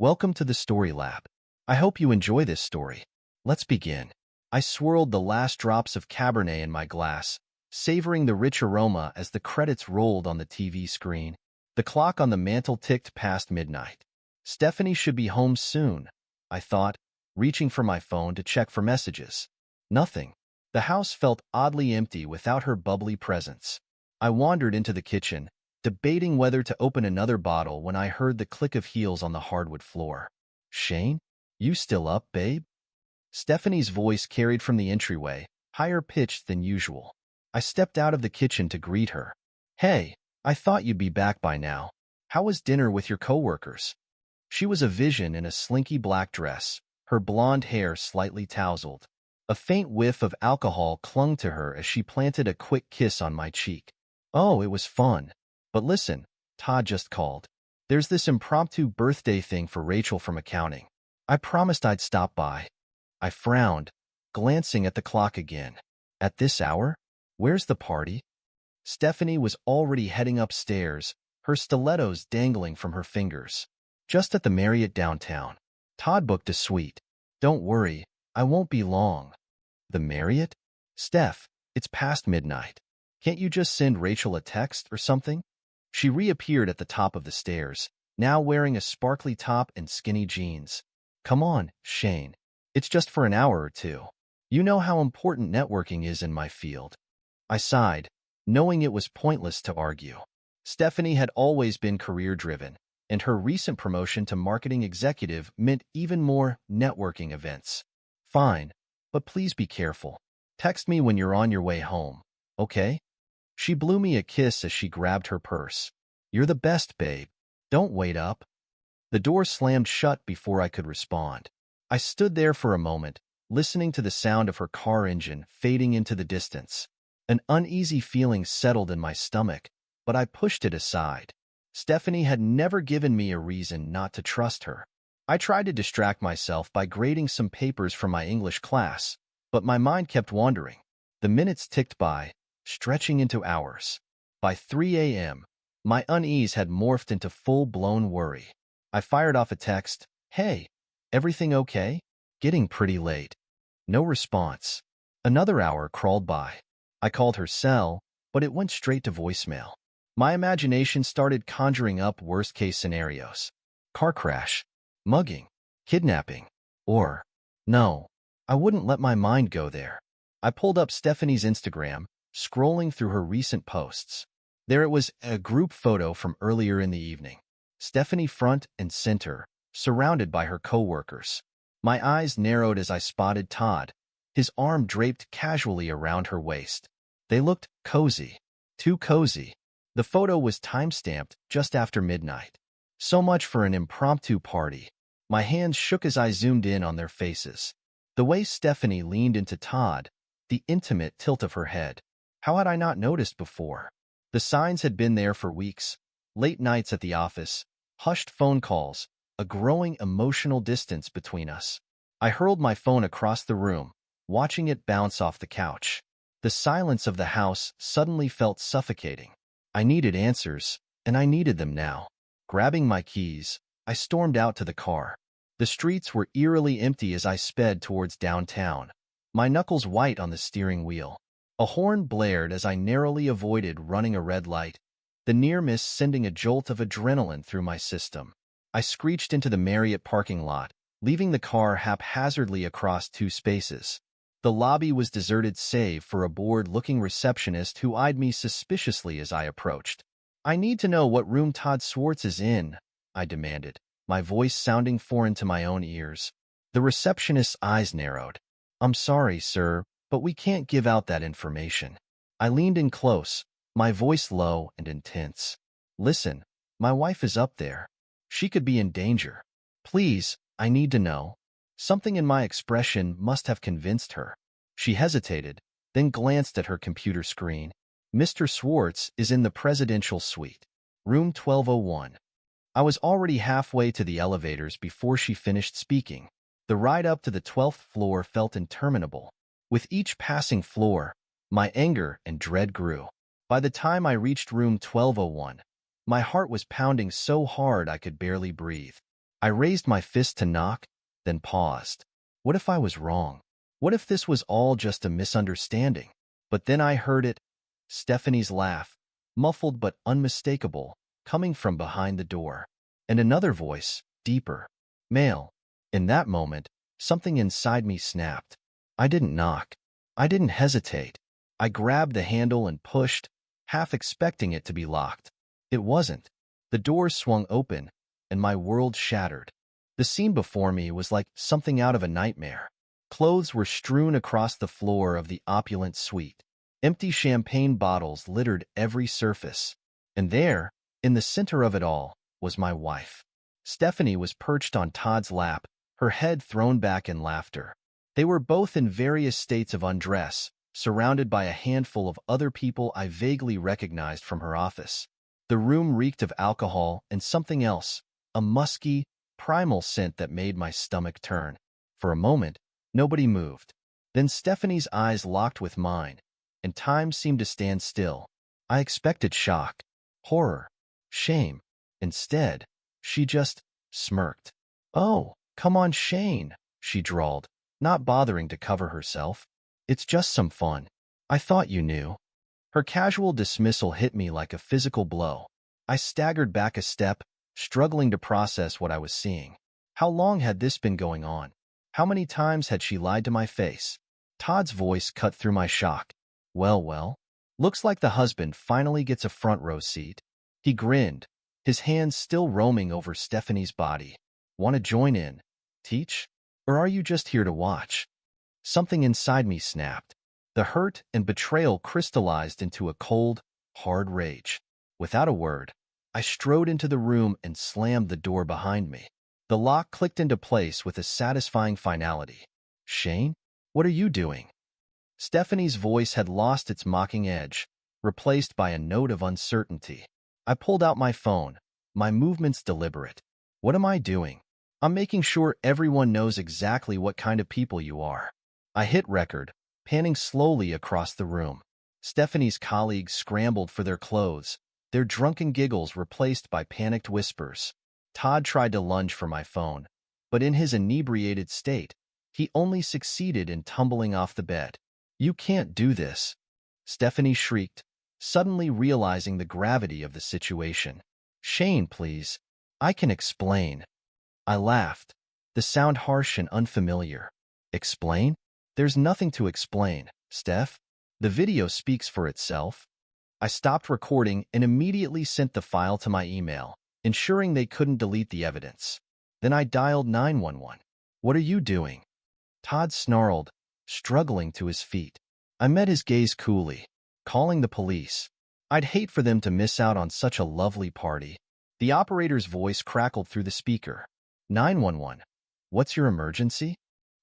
Welcome to the Story Lab. I hope you enjoy this story. Let's begin. I swirled the last drops of Cabernet in my glass, savoring the rich aroma as the credits rolled on the TV screen. The clock on the mantel ticked past midnight. Stephanie should be home soon, I thought, reaching for my phone to check for messages. Nothing. The house felt oddly empty without her bubbly presence. I wandered into the kitchen, debating whether to open another bottle when I heard the click of heels on the hardwood floor. "Shane? You still up, babe?" Stephanie's voice carried from the entryway, higher pitched than usual. I stepped out of the kitchen to greet her. "Hey, I thought you'd be back by now. How was dinner with your coworkers?" She was a vision in a slinky black dress, her blonde hair slightly tousled. A faint whiff of alcohol clung to her as she planted a quick kiss on my cheek. "Oh, it was fun. But listen, Todd just called. There's this impromptu birthday thing for Rachel from accounting. I promised I'd stop by." I frowned, glancing at the clock again. At this hour? Where's the party? Stephanie was already heading upstairs, her stilettos dangling from her fingers. "Just at the Marriott downtown. Todd booked a suite. Don't worry, I won't be long." "The Marriott?" "Steph, it's past midnight. Can't you just send Rachel a text or something?" She reappeared at the top of the stairs, now wearing a sparkly top and skinny jeans. "Come on, Shane. It's just for an hour or two. You know how important networking is in my field." I sighed, knowing it was pointless to argue. Stephanie had always been career-driven, and her recent promotion to marketing executive meant even more networking events. "Fine, but please be careful. Text me when you're on your way home, okay?" She blew me a kiss as she grabbed her purse. "You're the best, babe. Don't wait up." The door slammed shut before I could respond. I stood there for a moment, listening to the sound of her car engine fading into the distance. An uneasy feeling settled in my stomach, but I pushed it aside. Stephanie had never given me a reason not to trust her. I tried to distract myself by grading some papers from my English class, but my mind kept wandering. The minutes ticked by, stretching into hours. By 3 a.m., my unease had morphed into full-blown worry. I fired off a text, "Hey, everything okay? Getting pretty late." No response. Another hour crawled by. I called her cell, but it went straight to voicemail. My imagination started conjuring up worst-case scenarios. Car crash, mugging, kidnapping, or... No, I wouldn't let my mind go there. I pulled up Stephanie's Instagram, scrolling through her recent posts. There it was, a group photo from earlier in the evening. Stephanie front and center, surrounded by her coworkers. My eyes narrowed as I spotted Todd, his arm draped casually around her waist. They looked cozy. Too cozy. The photo was time-stamped just after midnight. So much for an impromptu party. My hands shook as I zoomed in on their faces. The way Stephanie leaned into Todd, the intimate tilt of her head. How had I not noticed before? The signs had been there for weeks. Late nights at the office, hushed phone calls, a growing emotional distance between us. I hurled my phone across the room, watching it bounce off the couch. The silence of the house suddenly felt suffocating. I needed answers, and I needed them now. Grabbing my keys, I stormed out to the car. The streets were eerily empty as I sped towards downtown, my knuckles white on the steering wheel. A horn blared as I narrowly avoided running a red light, the near miss sending a jolt of adrenaline through my system. I screeched into the Marriott parking lot, leaving the car haphazardly across two spaces. The lobby was deserted save for a bored-looking receptionist who eyed me suspiciously as I approached. "I need to know what room Todd Swartz is in," I demanded, my voice sounding foreign to my own ears. The receptionist's eyes narrowed. "I'm sorry, sir, but we can't give out that information." I leaned in close, my voice low and intense. "Listen, my wife is up there. She could be in danger. Please, I need to know." Something in my expression must have convinced her. She hesitated, then glanced at her computer screen. "Mr. Swartz is in the presidential suite, room 1201. I was already halfway to the elevators before she finished speaking. The ride up to the 12th floor felt interminable. With each passing floor, my anger and dread grew. By the time I reached room 1201, my heart was pounding so hard I could barely breathe. I raised my fist to knock, then paused. What if I was wrong? What if this was all just a misunderstanding? But then I heard it, Stephanie's laugh, muffled but unmistakable, coming from behind the door. And another voice, deeper, male. In that moment, something inside me snapped. I didn't knock. I didn't hesitate. I grabbed the handle and pushed, half expecting it to be locked. It wasn't. The door swung open, and my world shattered. The scene before me was like something out of a nightmare. Clothes were strewn across the floor of the opulent suite. Empty champagne bottles littered every surface. And there, in the center of it all, was my wife. Stephanie was perched on Todd's lap, her head thrown back in laughter. They were both in various states of undress, surrounded by a handful of other people I vaguely recognized from her office. The room reeked of alcohol and something else, a musky, primal scent that made my stomach turn. For a moment, nobody moved. Then Stephanie's eyes locked with mine, and time seemed to stand still. I expected shock, horror, shame. Instead, she just smirked. "Oh, come on, Shane," she drawled, not bothering to cover herself. "It's just some fun. I thought you knew." Her casual dismissal hit me like a physical blow. I staggered back a step, struggling to process what I was seeing. How long had this been going on? How many times had she lied to my face? Todd's voice cut through my shock. Well, looks like the husband finally gets a front row seat." He grinned, his hands still roaming over Stephanie's body. "Want to join in? Teach? Or are you just here to watch?" Something inside me snapped. The hurt and betrayal crystallized into a cold, hard rage. Without a word, I strode into the room and slammed the door behind me. The lock clicked into place with a satisfying finality. "Shane, what are you doing?" Stephanie's voice had lost its mocking edge, replaced by a note of uncertainty. I pulled out my phone, my movements deliberate. "What am I doing? I'm making sure everyone knows exactly what kind of people you are." I hit record, panning slowly across the room. Stephanie's colleagues scrambled for their clothes, their drunken giggles replaced by panicked whispers. Todd tried to lunge for my phone, but in his inebriated state, he only succeeded in tumbling off the bed. "You can't do this," Stephanie shrieked, suddenly realizing the gravity of the situation. "Shane, please. I can explain." I laughed, the sound harsh and unfamiliar. "Explain? There's nothing to explain, Steph. The video speaks for itself." I stopped recording and immediately sent the file to my email, ensuring they couldn't delete the evidence. Then I dialed 911. "What are you doing?" Todd snarled, struggling to his feet. I met his gaze coolly. "Calling the police. I'd hate for them to miss out on such a lovely party." The operator's voice crackled through the speaker. 911. "What's your emergency?"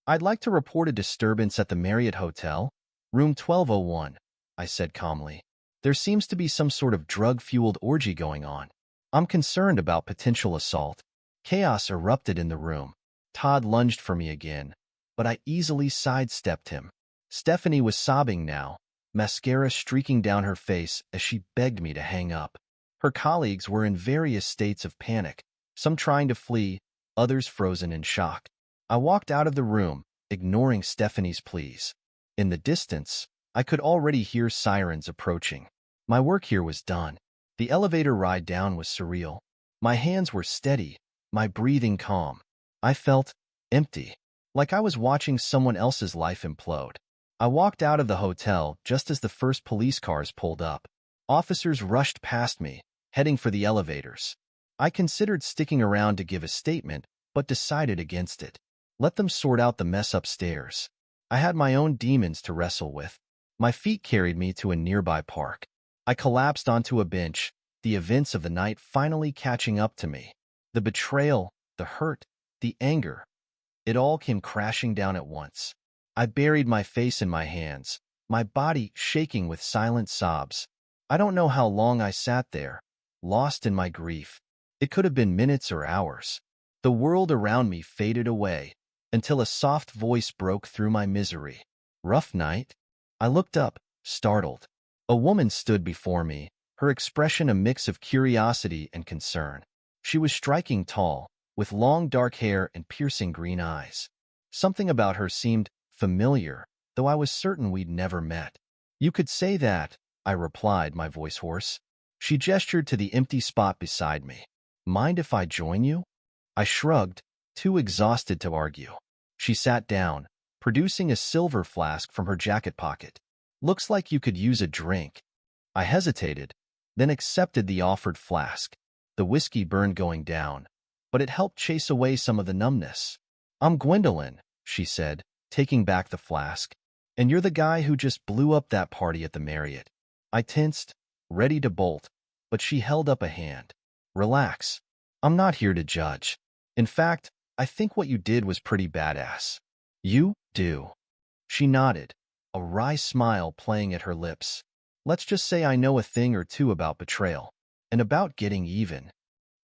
"I'd like to report a disturbance at the Marriott Hotel, room 1201, I said calmly. "There seems to be some sort of drug-fueled orgy going on. I'm concerned about potential assault." Chaos erupted in the room. Todd lunged for me again, but I easily sidestepped him. Stephanie was sobbing now, mascara streaking down her face as she begged me to hang up. Her colleagues were in various states of panic, some trying to flee, others frozen in shock. I walked out of the room, ignoring Stephanie's pleas. In the distance, I could already hear sirens approaching. My work here was done. The elevator ride down was surreal. My hands were steady, my breathing calm. I felt empty, like I was watching someone else's life implode. I walked out of the hotel just as the first police cars pulled up. Officers rushed past me, heading for the elevators. I considered sticking around to give a statement, but decided against it. Let them sort out the mess upstairs. I had my own demons to wrestle with. My feet carried me to a nearby park. I collapsed onto a bench, the events of the night finally catching up to me. The betrayal, the hurt, the anger. It all came crashing down at once. I buried my face in my hands, my body shaking with silent sobs. I don't know how long I sat there, lost in my grief. It could have been minutes or hours. The world around me faded away, until a soft voice broke through my misery. "Rough night?" I looked up, startled. A woman stood before me, her expression a mix of curiosity and concern. She was striking tall, with long dark hair and piercing green eyes. Something about her seemed familiar, though I was certain we'd never met. "You could say that," I replied, my voice hoarse. She gestured to the empty spot beside me. "Mind if I join you?" I shrugged, too exhausted to argue. She sat down, producing a silver flask from her jacket pocket. "Looks like you could use a drink." I hesitated, then accepted the offered flask. The whiskey burned going down, but it helped chase away some of the numbness. "I'm Gwendolyn," she said, taking back the flask. "And you're the guy who just blew up that party at the Marriott." I tensed, ready to bolt, but she held up a hand. "Relax. I'm not here to judge. In fact, I think what you did was pretty badass." "You do?" She nodded, a wry smile playing at her lips. "Let's just say I know a thing or two about betrayal, and about getting even."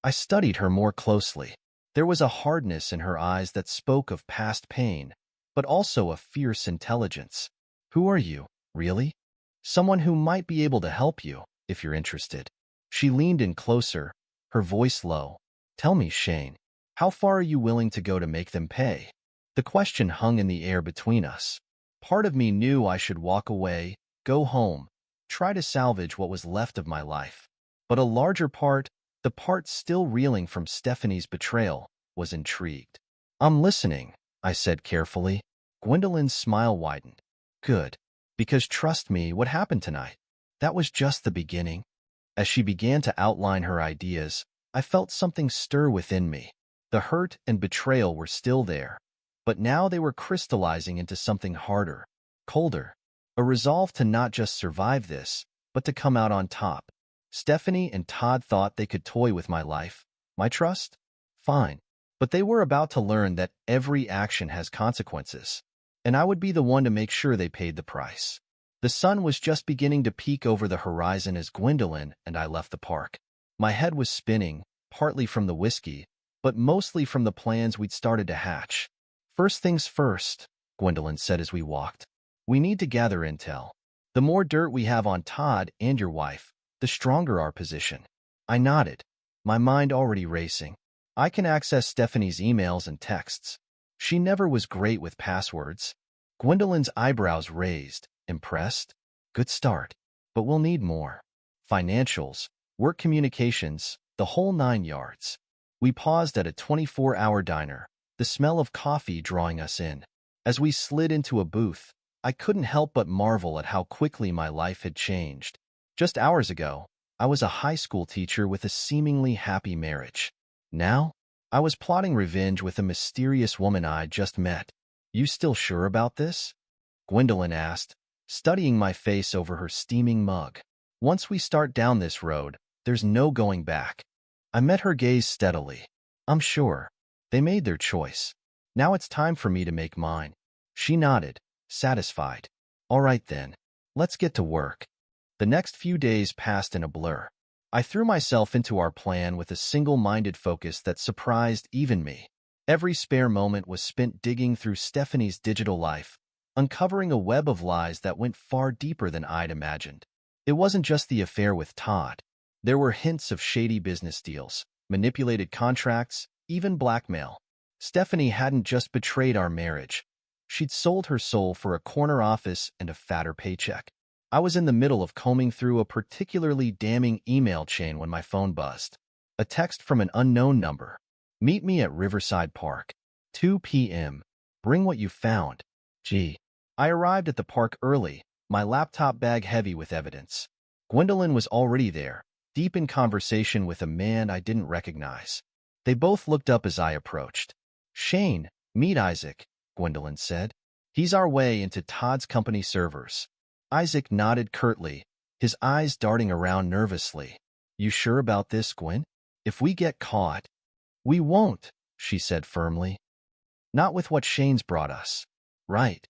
I studied her more closely. There was a hardness in her eyes that spoke of past pain, but also a fierce intelligence. "Who are you, really?" "Someone who might be able to help you, if you're interested." She leaned in closer, her voice low. "Tell me, Shane, how far are you willing to go to make them pay?" The question hung in the air between us. Part of me knew I should walk away, go home, try to salvage what was left of my life. But a larger part, the part still reeling from Stephanie's betrayal, was intrigued. "I'm listening," I said carefully. Gwendolyn's smile widened. "Good. Because trust me, what happened tonight, that was just the beginning." As she began to outline her ideas, I felt something stir within me. The hurt and betrayal were still there, but now they were crystallizing into something harder, colder, a resolve to not just survive this, but to come out on top. Stephanie and Todd thought they could toy with my life, my trust? Fine. But they were about to learn that every action has consequences, and I would be the one to make sure they paid the price. The sun was just beginning to peek over the horizon as Gwendolyn and I left the park. My head was spinning, partly from the whiskey, but mostly from the plans we'd started to hatch. "First things first," Gwendolyn said as we walked. "We need to gather intel. The more dirt we have on Todd and your wife, the stronger our position." I nodded, my mind already racing. "I can access Stephanie's emails and texts. She never was great with passwords." Gwendolyn's eyebrows raised, impressed. "Good start, but we'll need more. Financials, work communications, the whole 9 yards." We paused at a 24-hour diner, the smell of coffee drawing us in. As we slid into a booth, I couldn't help but marvel at how quickly my life had changed. Just hours ago, I was a high school teacher with a seemingly happy marriage. Now, I was plotting revenge with a mysterious woman I'd just met. "You still sure about this?" Gwendolyn asked, studying my face over her steaming mug. "Once we start down this road, there's no going back." I met her gaze steadily. "I'm sure. They made their choice. Now it's time for me to make mine." She nodded, satisfied. "All right then, let's get to work." The next few days passed in a blur. I threw myself into our plan with a single-minded focus that surprised even me. Every spare moment was spent digging through Stephanie's digital life, uncovering a web of lies that went far deeper than I'd imagined. It wasn't just the affair with Todd. There were hints of shady business deals, manipulated contracts, even blackmail. Stephanie hadn't just betrayed our marriage. She'd sold her soul for a corner office and a fatter paycheck. I was in the middle of combing through a particularly damning email chain when my phone buzzed. A text from an unknown number. "Meet me at Riverside Park. 2 p.m. Bring what you found." Gee. I arrived at the park early, my laptop bag heavy with evidence. Gwendolyn was already there, deep in conversation with a man I didn't recognize. They both looked up as I approached. "Shane, meet Isaac," Gwendolyn said. "He's our way into Todd's company servers." Isaac nodded curtly, his eyes darting around nervously. "You sure about this, Gwen? If we get caught—" "We won't," she said firmly. "Not with what Shane's brought us." "Right."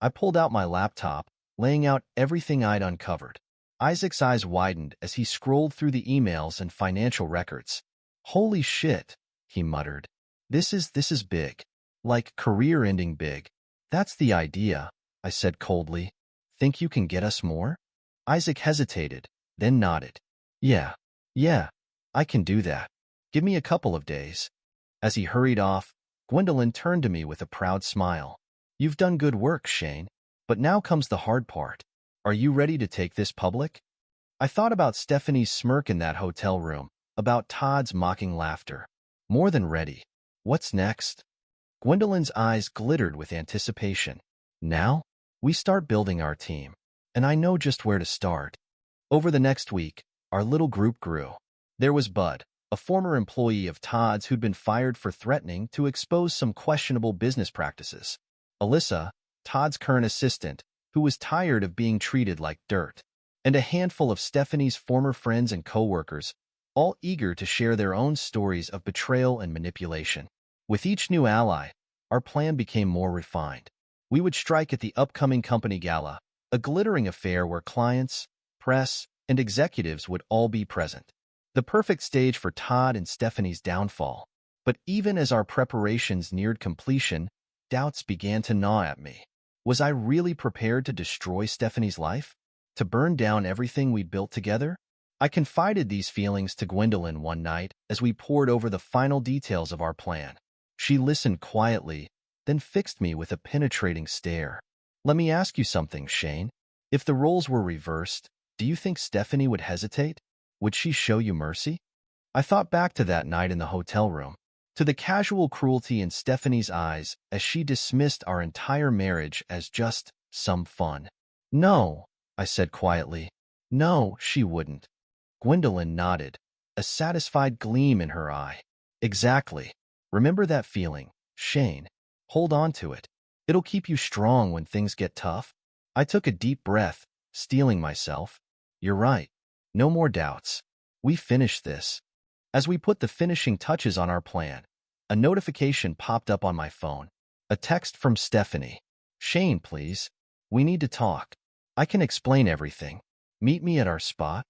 I pulled out my laptop, laying out everything I'd uncovered. Isaac's eyes widened as he scrolled through the emails and financial records. "Holy shit," he muttered. This is big. Like career-ending big." "That's the idea," I said coldly. "Think you can get us more?" Isaac hesitated, then nodded. Yeah, I can do that. Give me a couple of days." As he hurried off, Gwendolyn turned to me with a proud smile. You've done good work, Shane. But now comes the hard part. Are you ready to take this public? I thought about Stephanie's smirk in that hotel room, about Todd's mocking laughter. More than ready. What's next? Gwendolyn's eyes glittered with anticipation. Now, we start building our team. And I know just where to start. Over the next week, our little group grew. There was Bud, a former employee of Todd's who'd been fired for threatening to expose some questionable business practices. Alyssa, Todd's current assistant, who was tired of being treated like dirt. And a handful of Stephanie's former friends and coworkers, all eager to share their own stories of betrayal and manipulation. With each new ally, our plan became more refined. We would strike at the upcoming company gala, a glittering affair where clients, press, and executives would all be present. The perfect stage for Todd and Stephanie's downfall. But even as our preparations neared completion, doubts began to gnaw at me. Was I really prepared to destroy Stephanie's life? To burn down everything we'd built together? I confided these feelings to Gwendolyn one night as we pored over the final details of our plan. She listened quietly, then fixed me with a penetrating stare. Let me ask you something, Shane. If the roles were reversed, do you think Stephanie would hesitate? Would she show you mercy? I thought back to that night in the hotel room, to the casual cruelty in Stephanie's eyes as she dismissed our entire marriage as just some fun. No, I said quietly. No, she wouldn't. Gwendolyn nodded, a satisfied gleam in her eye. Exactly. Remember that feeling, Shane. Hold on to it. It'll keep you strong when things get tough. I took a deep breath, steeling myself. You're right. No more doubts. We finished this. As we put the finishing touches on our plan, a notification popped up on my phone. A text from Stephanie. Shane, please. We need to talk. I can explain everything. Meet me at our spot.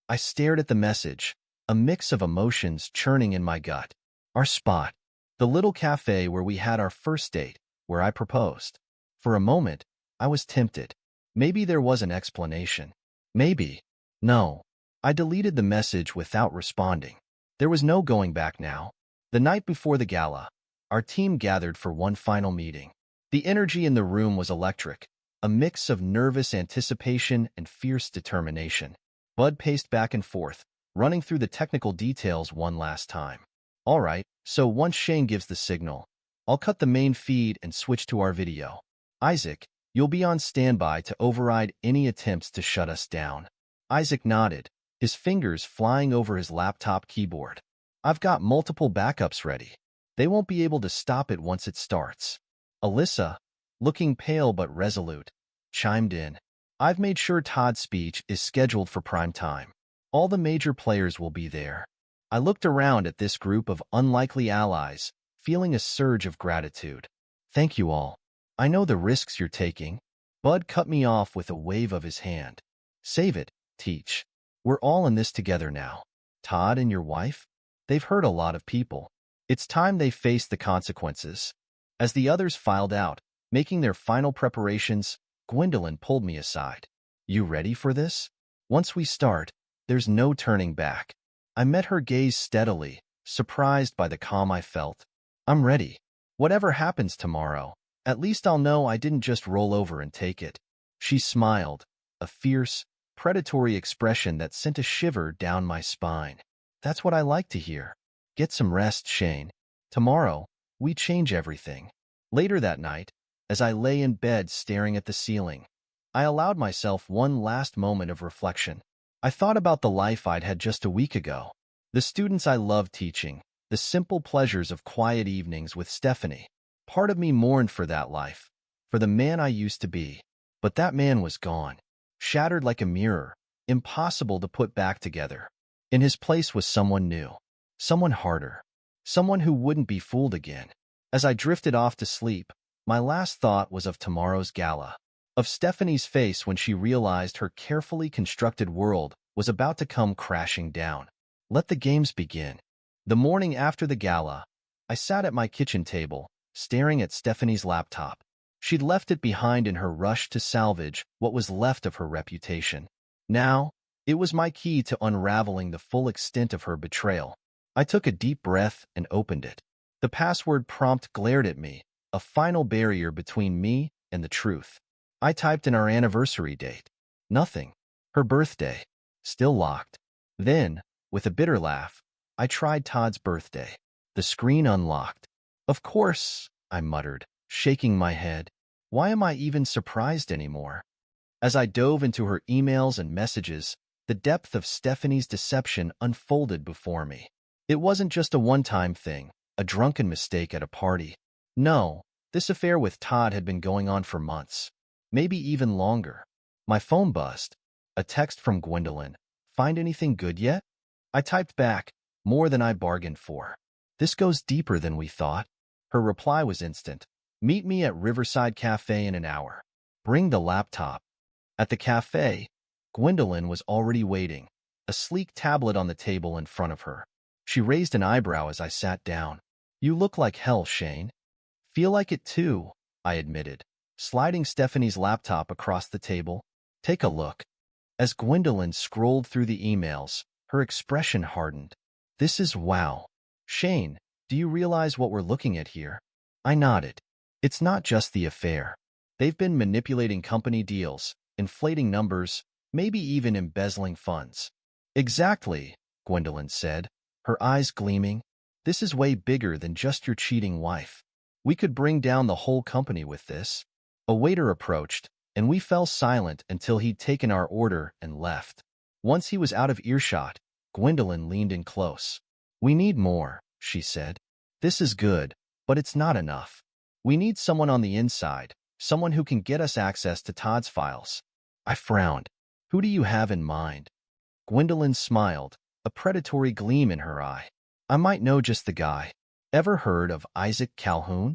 I stared at the message, a mix of emotions churning in my gut. Our spot. The little cafe where we had our first date, where I proposed. For a moment, I was tempted. Maybe there was an explanation. Maybe. No. I deleted the message without responding. There was no going back now. The night before the gala, our team gathered for one final meeting. The energy in the room was electric, a mix of nervous anticipation and fierce determination. Bud paced back and forth, running through the technical details one last time. All right, so once Shane gives the signal, I'll cut the main feed and switch to our video. Isaac, you'll be on standby to override any attempts to shut us down. Isaac nodded, his fingers flying over his laptop keyboard. I've got multiple backups ready. They won't be able to stop it once it starts. Alyssa, looking pale but resolute, chimed in. I've made sure Todd's speech is scheduled for prime time. All the major players will be there. I looked around at this group of unlikely allies, feeling a surge of gratitude. Thank you all. I know the risks you're taking. Bud cut me off with a wave of his hand. Save it, Teach. We're all in this together now. Todd and your wife? They've hurt a lot of people. It's time they faced the consequences. As the others filed out, making their final preparations, Gwendolyn pulled me aside. You ready for this? Once we start, there's no turning back. I met her gaze steadily, surprised by the calm I felt. I'm ready. Whatever happens tomorrow, at least I'll know I didn't just roll over and take it. She smiled, a fierce, predatory expression that sent a shiver down my spine. That's what I like to hear. Get some rest, Shane. Tomorrow, we change everything. Later that night, as I lay in bed staring at the ceiling, I allowed myself one last moment of reflection. I thought about the life I'd had just a week ago, the students I loved teaching, the simple pleasures of quiet evenings with Stephanie. Part of me mourned for that life, for the man I used to be. But that man was gone, shattered like a mirror, impossible to put back together. In his place was someone new, someone harder, someone who wouldn't be fooled again. As I drifted off to sleep, my last thought was of tomorrow's gala, of Stephanie's face when she realized her carefully constructed world was about to come crashing down. Let the games begin. The morning after the gala, I sat at my kitchen table, staring at Stephanie's laptop. She'd left it behind in her rush to salvage what was left of her reputation. Now, it was my key to unraveling the full extent of her betrayal. I took a deep breath and opened it. The password prompt glared at me, a final barrier between me and the truth. I typed in our anniversary date. Nothing. Her birthday. Still locked. Then, with a bitter laugh, I tried Todd's birthday. The screen unlocked. Of course, I muttered, shaking my head. Why am I even surprised anymore? As I dove into her emails and messages, the depth of Stephanie's deception unfolded before me. It wasn't just a one-time thing, a drunken mistake at a party. No, this affair with Todd had been going on for months, maybe even longer. My phone buzzed. A text from Gwendolyn. Find anything good yet? I typed back, more than I bargained for. This goes deeper than we thought. Her reply was instant. Meet me at Riverside Cafe in an hour. Bring the laptop. At the cafe, Gwendolyn was already waiting, a sleek tablet on the table in front of her. She raised an eyebrow as I sat down. You look like hell, Shane. Feel like it too, I admitted, sliding Stephanie's laptop across the table. Take a look. As Gwendolyn scrolled through the emails, her expression hardened. This is wow. Shane, do you realize what we're looking at here? I nodded. It's not just the affair. They've been manipulating company deals, inflating numbers, maybe even embezzling funds. Exactly, Gwendolyn said, her eyes gleaming. This is way bigger than just your cheating wife. We could bring down the whole company with this. A waiter approached, and we fell silent until he'd taken our order and left. Once he was out of earshot, Gwendolyn leaned in close. We need more, she said. This is good, but it's not enough. We need someone on the inside, someone who can get us access to Todd's files. I frowned. Who do you have in mind? Gwendolyn smiled, a predatory gleam in her eye. I might know just the guy. Ever heard of Isaac Calhoun?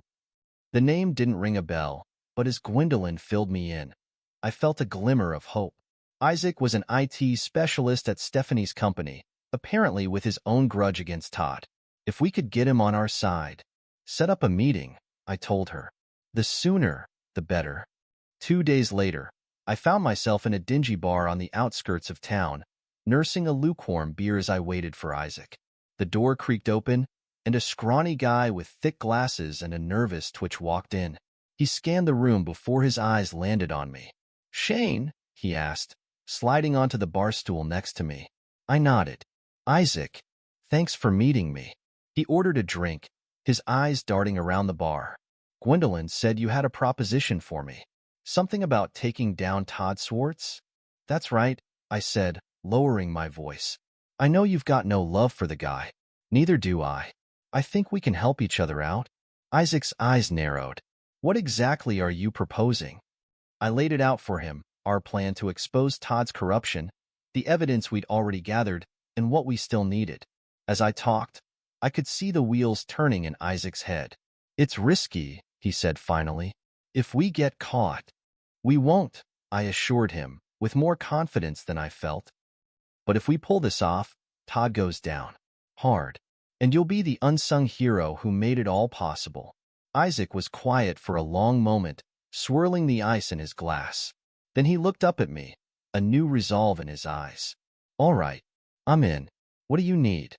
The name didn't ring a bell, but as Gwendolyn filled me in, I felt a glimmer of hope. Isaac was an IT specialist at Stephanie's company, apparently with his own grudge against Todd. If we could get him on our side. Set up a meeting, I told her. The sooner, the better. 2 days later, I found myself in a dingy bar on the outskirts of town, nursing a lukewarm beer as I waited for Isaac. The door creaked open, and a scrawny guy with thick glasses and a nervous twitch walked in. He scanned the room before his eyes landed on me. Shane, he asked, sliding onto the bar stool next to me. I nodded. Isaac, thanks for meeting me. He ordered a drink, his eyes darting around the bar. Gwendolyn said you had a proposition for me. Something about taking down Todd Swartz? That's right, I said, lowering my voice. I know you've got no love for the guy. Neither do I. I think we can help each other out. Isaac's eyes narrowed. What exactly are you proposing? I laid it out for him, our plan to expose Todd's corruption, the evidence we'd already gathered, and what we still needed. As I talked, I could see the wheels turning in Isaac's head. It's risky, he said finally. If we get caught. We won't, I assured him, with more confidence than I felt. But if we pull this off, Todd goes down. Hard. And you'll be the unsung hero who made it all possible. Isaac was quiet for a long moment, swirling the ice in his glass. Then he looked up at me, a new resolve in his eyes. All right, I'm in. What do you need?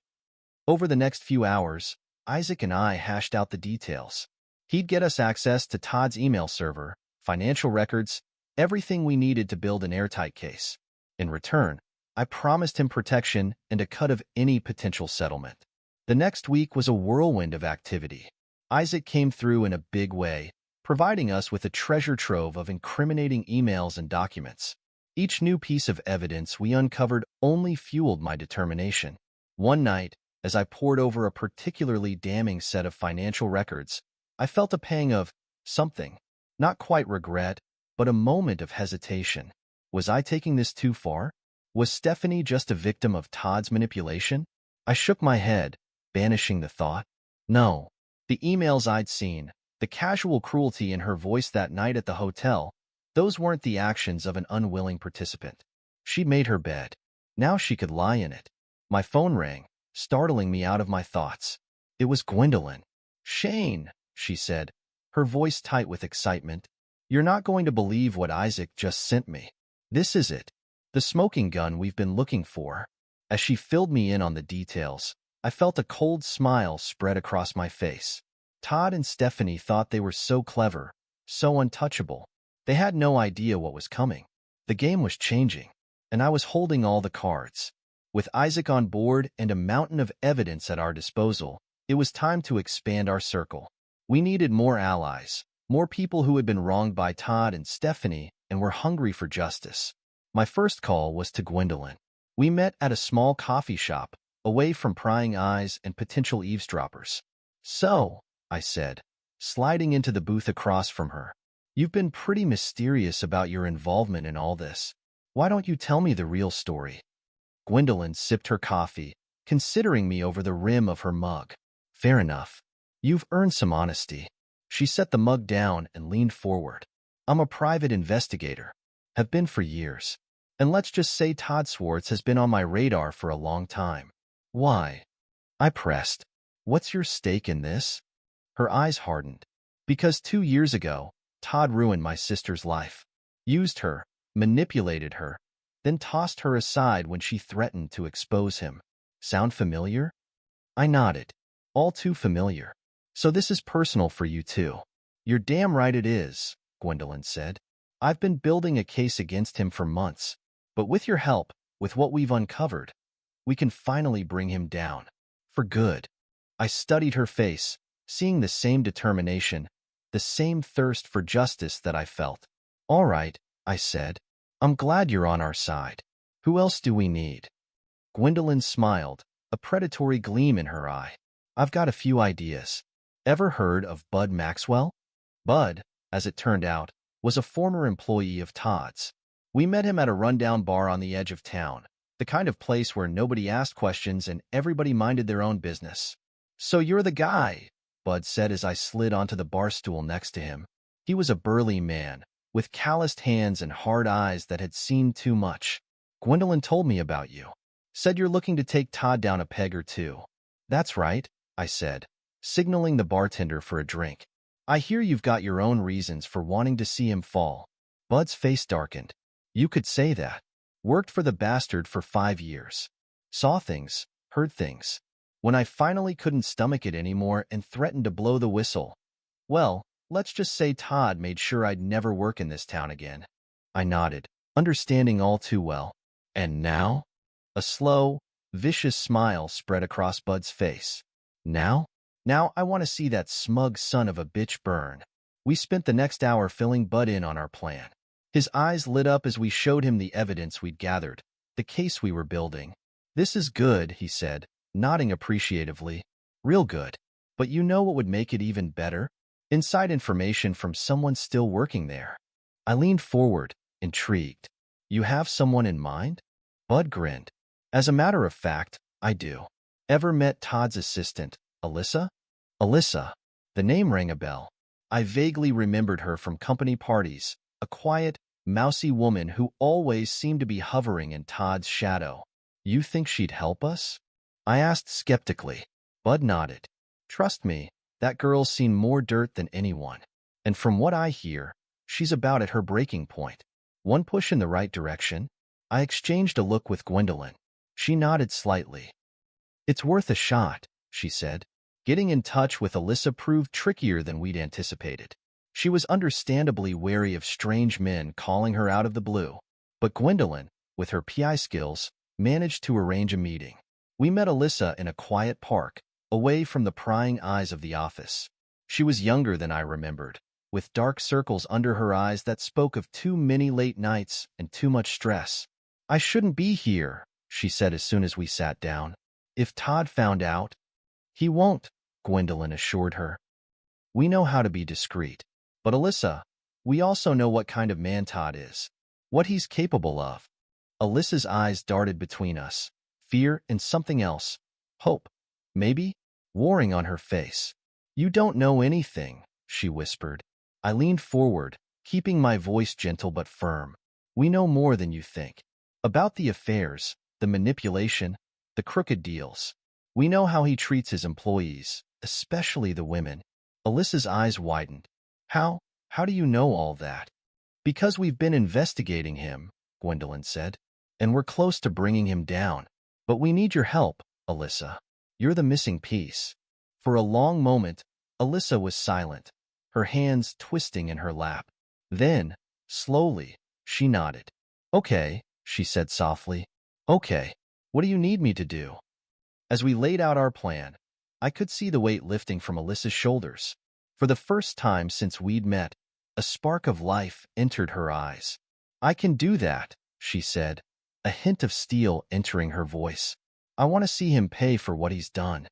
Over the next few hours, Isaac and I hashed out the details. He'd get us access to Todd's email server, financial records, everything we needed to build an airtight case. In return, I promised him protection and a cut of any potential settlement. The next week was a whirlwind of activity. Isaac came through in a big way, providing us with a treasure trove of incriminating emails and documents. Each new piece of evidence we uncovered only fueled my determination. One night, as I pored over a particularly damning set of financial records, I felt a pang of something, not quite regret, but a moment of hesitation. Was I taking this too far? Was Stephanie just a victim of Todd's manipulation? I shook my head, banishing the thought. No. The emails I'd seen, the casual cruelty in her voice that night at the hotel, those weren't the actions of an unwilling participant. She'd made her bed. Now she could lie in it. My phone rang, startling me out of my thoughts. It was Gwendolyn. Shane, she said, her voice tight with excitement. You're not going to believe what Isaac just sent me. This is it. The smoking gun we've been looking for. As she filled me in on the details, I felt a cold smile spread across my face. Todd and Stephanie thought they were so clever, so untouchable. They had no idea what was coming. The game was changing, and I was holding all the cards. With Isaac on board and a mountain of evidence at our disposal, it was time to expand our circle. We needed more allies, more people who had been wronged by Todd and Stephanie and were hungry for justice. My first call was to Gwendolyn. We met at a small coffee shop, away from prying eyes and potential eavesdroppers. "So," I said, sliding into the booth across from her, "you've been pretty mysterious about your involvement in all this. Why don't you tell me the real story?" Gwendolyn sipped her coffee, considering me over the rim of her mug. "Fair enough. You've earned some honesty." She set the mug down and leaned forward. "I'm a private investigator. Have been for years. And let's just say Todd Swartz has been on my radar for a long time." "Why?" I pressed. "What's your stake in this?" Her eyes hardened. "Because 2 years ago, Todd ruined my sister's life. Used her, manipulated her, then tossed her aside when she threatened to expose him. Sound familiar?" I nodded. "All too familiar. So this is personal for you too." "You're damn right it is," Gwendolyn said. "I've been building a case against him for months, but with your help, with what we've uncovered, we can finally bring him down. For good." I studied her face, seeing the same determination, the same thirst for justice that I felt. "All right," I said. "I'm glad you're on our side. Who else do we need?" Gwendolyn smiled, a predatory gleam in her eye. "I've got a few ideas. Ever heard of Bud Maxwell?" Bud, as it turned out, was a former employee of Todd's. We met him at a rundown bar on the edge of town, the kind of place where nobody asked questions and everybody minded their own business. "So you're the guy," Bud said as I slid onto the bar stool next to him. He was a burly man, with calloused hands and hard eyes that had seen too much. "Gwendolyn told me about you. Said you're looking to take Todd down a peg or two." "That's right," I said, signaling the bartender for a drink. "I hear you've got your own reasons for wanting to see him fall." Bud's face darkened. "You could say that. Worked for the bastard for 5 years. Saw things, heard things. When I finally couldn't stomach it anymore and threatened to blow the whistle, well, let's just say Todd made sure I'd never work in this town again." I nodded, understanding all too well. "And now?" A slow, vicious smile spread across Bud's face. "Now? Now I want to see that smug son of a bitch burn." We spent the next hour filling Bud in on our plan. His eyes lit up as we showed him the evidence we'd gathered, the case we were building. "This is good," he said, nodding appreciatively. "Real good. But you know what would make it even better? Inside information from someone still working there." I leaned forward, intrigued. "You have someone in mind?" Bud grinned. "As a matter of fact, I do. Ever met Todd's assistant, Alyssa?" Alyssa. The name rang a bell. I vaguely remembered her from company parties, a quiet, mousy woman who always seemed to be hovering in Todd's shadow. "You think she'd help us?" I asked skeptically. Bud nodded. "Trust me, that girl's seen more dirt than anyone. And from what I hear, she's about at her breaking point. One push in the right direction." I exchanged a look with Gwendolyn. She nodded slightly. "It's worth a shot," she said. Getting in touch with Alyssa proved trickier than we'd anticipated. She was understandably wary of strange men calling her out of the blue. But Gwendolyn, with her PI skills, managed to arrange a meeting. We met Alyssa in a quiet park, away from the prying eyes of the office. She was younger than I remembered, with dark circles under her eyes that spoke of too many late nights and too much stress. "I shouldn't be here," she said as soon as we sat down. "If Todd found out—" "He won't," Gwendolyn assured her. "We know how to be discreet. But Alyssa, we also know what kind of man Todd is, what he's capable of." Alyssa's eyes darted between us, fear and something else, hope, maybe, warring on her face. "You don't know anything," she whispered. I leaned forward, keeping my voice gentle but firm. "We know more than you think. About the affairs, the manipulation, the crooked deals. We know how he treats his employees, especially the women." Alyssa's eyes widened. How do you know all that?" "Because we've been investigating him," Gwendolyn said, "and we're close to bringing him down. But we need your help, Alyssa." You're the missing piece. For a long moment, Alyssa was silent, her hands twisting in her lap. Then, slowly, she nodded. Okay, she said softly. Okay, what do you need me to do? As we laid out our plan, I could see the weight lifting from Alyssa's shoulders. For the first time since we'd met, a spark of life entered her eyes. I can do that, she said, a hint of steel entering her voice. I want to see him pay for what he's done.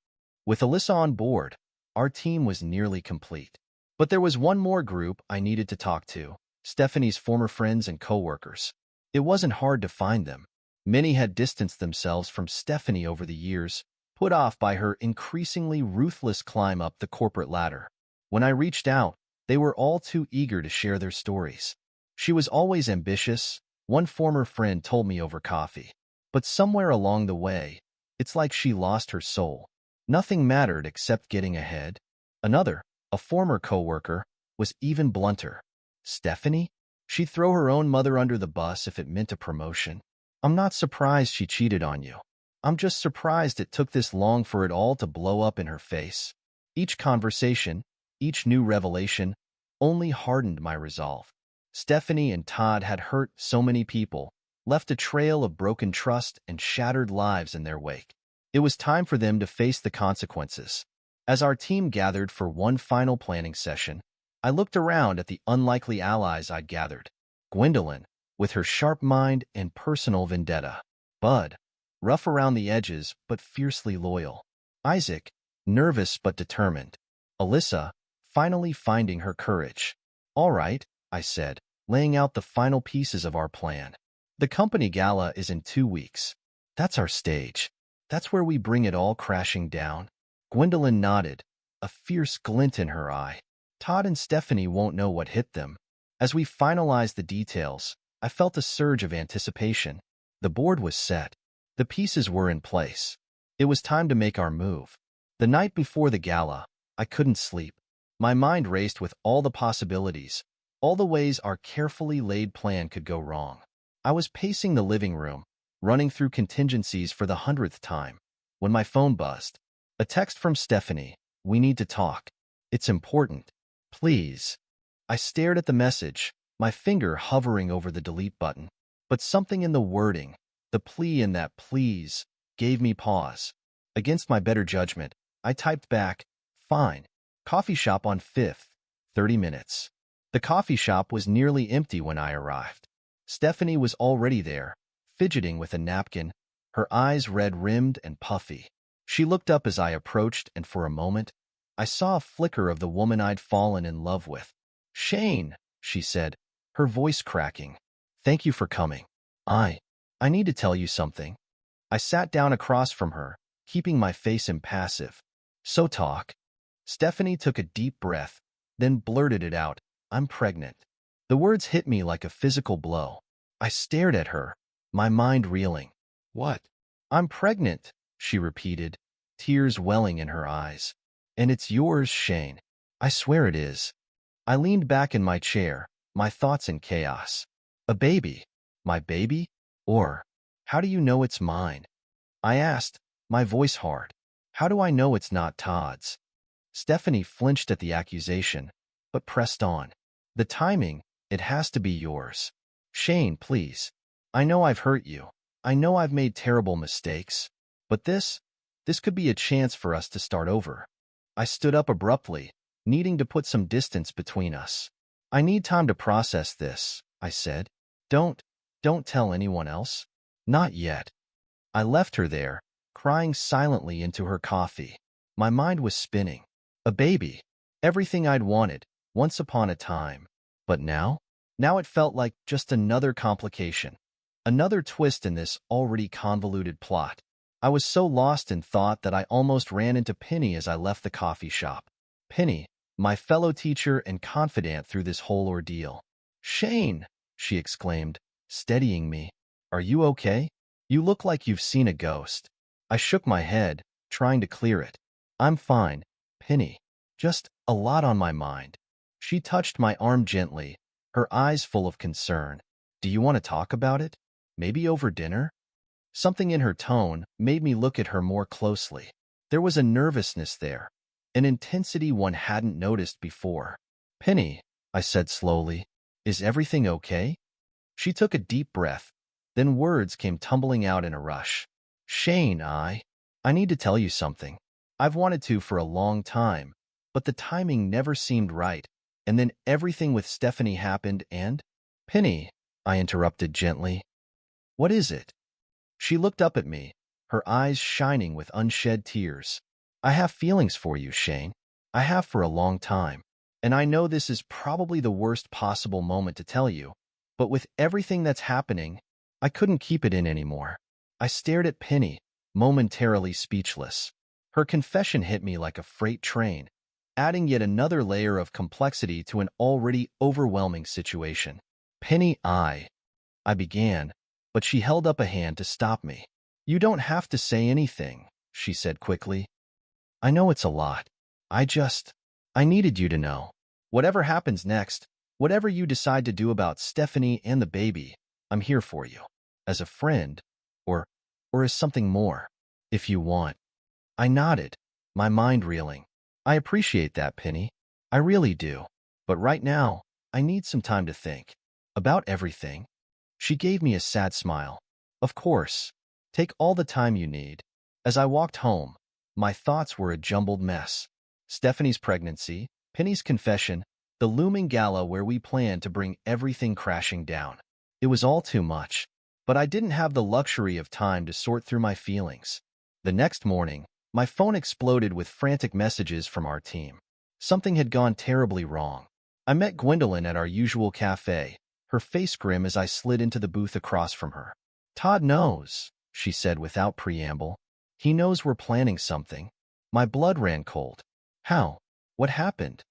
With Alyssa on board, our team was nearly complete. But there was one more group I needed to talk to, Stephanie's former friends and coworkers. It wasn't hard to find them. Many had distanced themselves from Stephanie over the years, put off by her increasingly ruthless climb up the corporate ladder. When I reached out, they were all too eager to share their stories. She was always ambitious, one former friend told me over coffee. But somewhere along the way, it's like she lost her soul. Nothing mattered except getting ahead. Another, a former coworker, was even blunter. Stephanie? She'd throw her own mother under the bus if it meant a promotion. I'm not surprised she cheated on you. I'm just surprised it took this long for it all to blow up in her face. Each conversation, each new revelation, only hardened my resolve. Stephanie and Todd had hurt so many people, left a trail of broken trust and shattered lives in their wake. It was time for them to face the consequences. As our team gathered for one final planning session, I looked around at the unlikely allies I'd gathered. Gwendolyn, with her sharp mind and personal vendetta. Bud, rough around the edges but fiercely loyal. Isaac, nervous but determined. Alyssa, finally finding her courage. All right, I said, laying out the final pieces of our plan. The company gala is in 2 weeks. That's our stage. That's where we bring it all crashing down. Gwendolyn nodded, a fierce glint in her eye. Todd and Stephanie won't know what hit them. As we finalized the details, I felt a surge of anticipation. The board was set. The pieces were in place. It was time to make our move. The night before the gala, I couldn't sleep. My mind raced with all the possibilities, all the ways our carefully laid plan could go wrong. I was pacing the living room, running through contingencies for the 100th time, when my phone buzzed. A text from Stephanie. We need to talk. It's important. Please. I stared at the message, my finger hovering over the delete button. But something in the wording, the plea in that please, gave me pause. Against my better judgment, I typed back, fine. Coffee shop on 5th, 30 minutes. The coffee shop was nearly empty when I arrived. Stephanie was already there, fidgeting with a napkin, her eyes red-rimmed and puffy. She looked up as I approached, and for a moment, I saw a flicker of the woman I'd fallen in love with. Shane, she said, her voice cracking. Thank you for coming. I need to tell you something. I sat down across from her, keeping my face impassive. So talk. Stephanie took a deep breath, then blurted it out. I'm pregnant. The words hit me like a physical blow. I stared at her, my mind reeling. What? I'm pregnant, she repeated, tears welling in her eyes. And it's yours, Shane. I swear it is. I leaned back in my chair, my thoughts in chaos. A baby? My baby? Or, how do you know it's mine? I asked, my voice hard. How do I know it's not Todd's? Stephanie flinched at the accusation, but pressed on. The timing, it has to be yours. Shane, please. I know I've hurt you. I know I've made terrible mistakes. But this could be a chance for us to start over. I stood up abruptly, needing to put some distance between us. I need time to process this, I said. Don't tell anyone else. Not yet. I left her there, crying silently into her coffee. My mind was spinning. A baby. Everything I'd wanted, once upon a time. But now? Now it felt like just another complication. Another twist in this already convoluted plot. I was so lost in thought that I almost ran into Penny as I left the coffee shop. Penny, my fellow teacher and confidant through this whole ordeal. Shane, she exclaimed, steadying me. Are you okay? You look like you've seen a ghost. I shook my head, trying to clear it. I'm fine, Penny. Just a lot on my mind. She touched my arm gently, her eyes full of concern. Do you want to talk about it? Maybe over dinner? Something in her tone made me look at her more closely. There was a nervousness there, an intensity one hadn't noticed before. "Penny," I said slowly, "is everything okay?" She took a deep breath, then words came tumbling out in a rush. "Shane, I need to tell you something. I've wanted to for a long time, but the timing never seemed right. And then everything with Stephanie happened and—" "Penny," I interrupted gently. "What is it?" She looked up at me, her eyes shining with unshed tears. "I have feelings for you, Shane. I have for a long time. And I know this is probably the worst possible moment to tell you, but with everything that's happening, I couldn't keep it in anymore." I stared at Penny, momentarily speechless. Her confession hit me like a freight train, adding yet another layer of complexity to an already overwhelming situation. "Penny, I began, but she held up a hand to stop me. "You don't have to say anything," she said quickly. "I know it's a lot. I needed you to know. Whatever happens next, whatever you decide to do about Stephanie and the baby, I'm here for you. As a friend, or, or as something more, if you want." I nodded, my mind reeling. "I appreciate that, Penny. I really do. But right now, I need some time to think. About everything." She gave me a sad smile. "Of course. Take all the time you need." As I walked home, my thoughts were a jumbled mess. Stephanie's pregnancy, Penny's confession, the looming gala where we planned to bring everything crashing down. It was all too much, but I didn't have the luxury of time to sort through my feelings. The next morning, my phone exploded with frantic messages from our team. Something had gone terribly wrong. I met Gwendolyn at our usual cafe, her face grim as I slid into the booth across from her. "Todd knows," she said without preamble. "He knows we're planning something." My blood ran cold. "How? What happened?"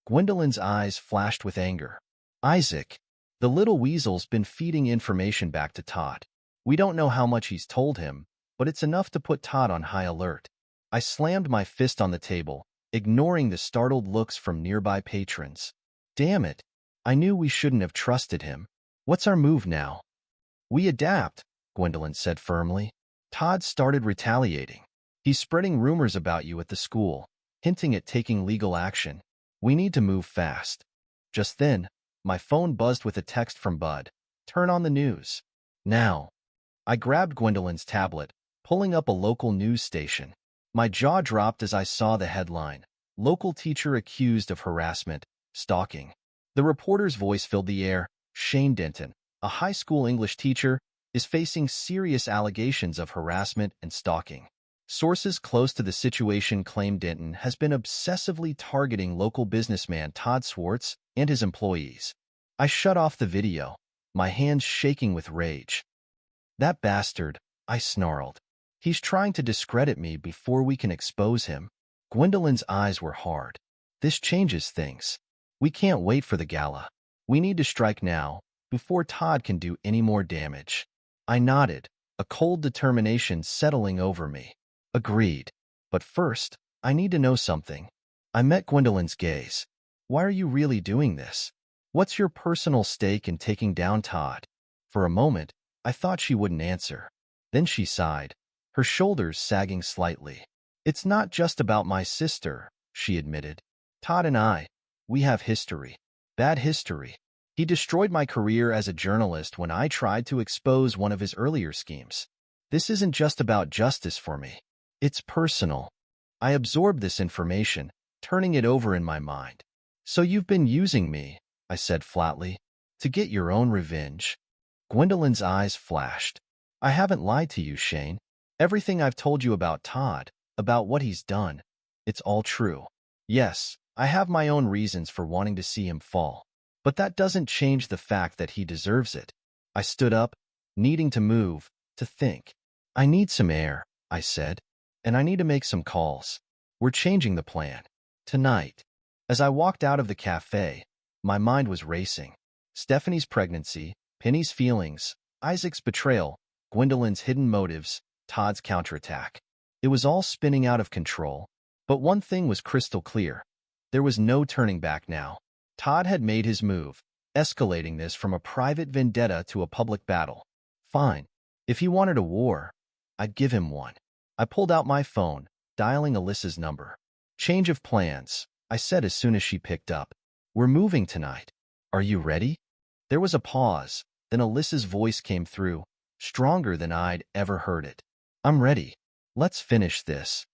Gwendolyn's eyes flashed with anger. "Isaac, the little weasel's been feeding information back to Todd. We don't know how much he's told him, but it's enough to put Todd on high alert." I slammed my fist on the table, ignoring the startled looks from nearby patrons. "Damn it. I knew we shouldn't have trusted him. What's our move now?" "We adapt," Gwendolyn said firmly. "Todd started retaliating. He's spreading rumors about you at the school, hinting at taking legal action. We need to move fast." Just then, my phone buzzed with a text from Bud. "Turn on the news. Now." I grabbed Gwendolyn's tablet, pulling up a local news station. My jaw dropped as I saw the headline, "Local teacher accused of harassment, stalking." The reporter's voice filled the air. "Shane Denton, a high school English teacher, is facing serious allegations of harassment and stalking." Sources close to the situation claim Denton has been obsessively targeting local businessman Todd Swartz and his employees. I shut off the video, my hands shaking with rage. "That bastard," I snarled. "He's trying to discredit me before we can expose him." Gwendolyn's eyes were hard. "This changes things. We can't wait for the gala. We need to strike now, before Todd can do any more damage." I nodded, a cold determination settling over me. "Agreed. But first, I need to know something." I met Gwendolyn's gaze. "Why are you really doing this? What's your personal stake in taking down Todd?" For a moment, I thought she wouldn't answer. Then she sighed, her shoulders sagging slightly. "It's not just about my sister," she admitted. "Todd and we have history. Bad history. He destroyed my career as a journalist when I tried to expose one of his earlier schemes. This isn't just about justice for me. It's personal." I absorbed this information, turning it over in my mind. "So you've been using me," I said flatly, "to get your own revenge?" Gwendolyn's eyes flashed. "I haven't lied to you, Shane. Everything I've told you about Todd, about what he's done, it's all true. Yes, I have my own reasons for wanting to see him fall, but that doesn't change the fact that he deserves it." I stood up, needing to move, to think. "I need some air," I said, "and I need to make some calls. We're changing the plan. Tonight." As I walked out of the cafe, my mind was racing. Stephanie's pregnancy, Penny's feelings, Isaac's betrayal, Gwendolyn's hidden motives, Todd's counterattack. It was all spinning out of control, but one thing was crystal clear. There was no turning back now. Todd had made his move, escalating this from a private vendetta to a public battle. Fine. If he wanted a war, I'd give him one. I pulled out my phone, dialing Alyssa's number. Change of plans, I said as soon as she picked up. We're moving tonight. Are you ready? There was a pause, then Alyssa's voice came through, stronger than I'd ever heard it. I'm ready. Let's finish this.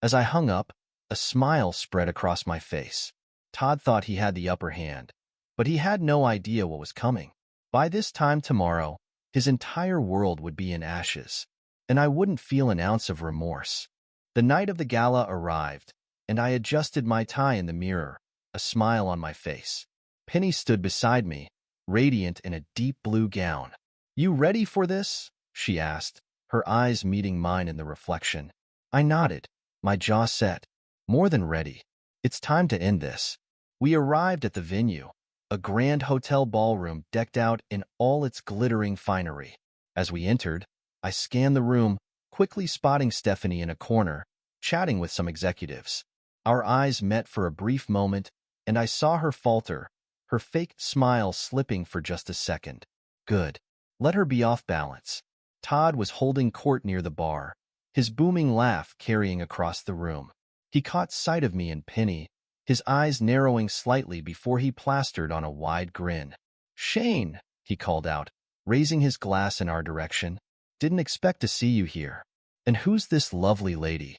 As I hung up, a smile spread across my face. Todd thought he had the upper hand, but he had no idea what was coming. By this time tomorrow, his entire world would be in ashes, and I wouldn't feel an ounce of remorse. The night of the gala arrived, and I adjusted my tie in the mirror, a smile on my face. Penny stood beside me, radiant in a deep blue gown. You ready for this? She asked, her eyes meeting mine in the reflection. I nodded, my jaw set. More than ready. It's time to end this. We arrived at the venue, a grand hotel ballroom decked out in all its glittering finery. As we entered, I scanned the room, quickly spotting Stephanie in a corner, chatting with some executives. Our eyes met for a brief moment, and I saw her falter, her fake smile slipping for just a second. Good. Let her be off balance. Todd was holding court near the bar, his booming laugh carrying across the room. He caught sight of me and Penny, his eyes narrowing slightly before he plastered on a wide grin. Shane, he called out, raising his glass in our direction. Didn't expect to see you here. And who's this lovely lady?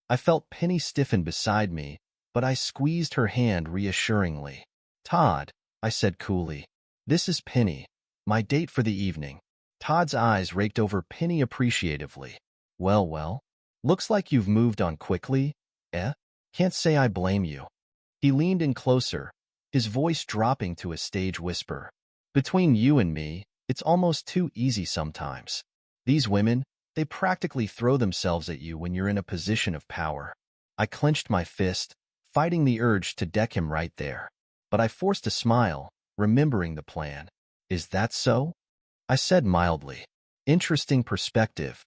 I felt Penny stiffen beside me, but I squeezed her hand reassuringly. Todd, I said coolly. This is Penny, my date for the evening. Todd's eyes raked over Penny appreciatively. Well, looks like you've moved on quickly, eh? Can't say I blame you. He leaned in closer, his voice dropping to a stage whisper. Between you and me, it's almost too easy sometimes. These women, they practically throw themselves at you when you're in a position of power. I clenched my fist, fighting the urge to deck him right there. But I forced a smile, remembering the plan. Is that so? I said mildly. Interesting perspective.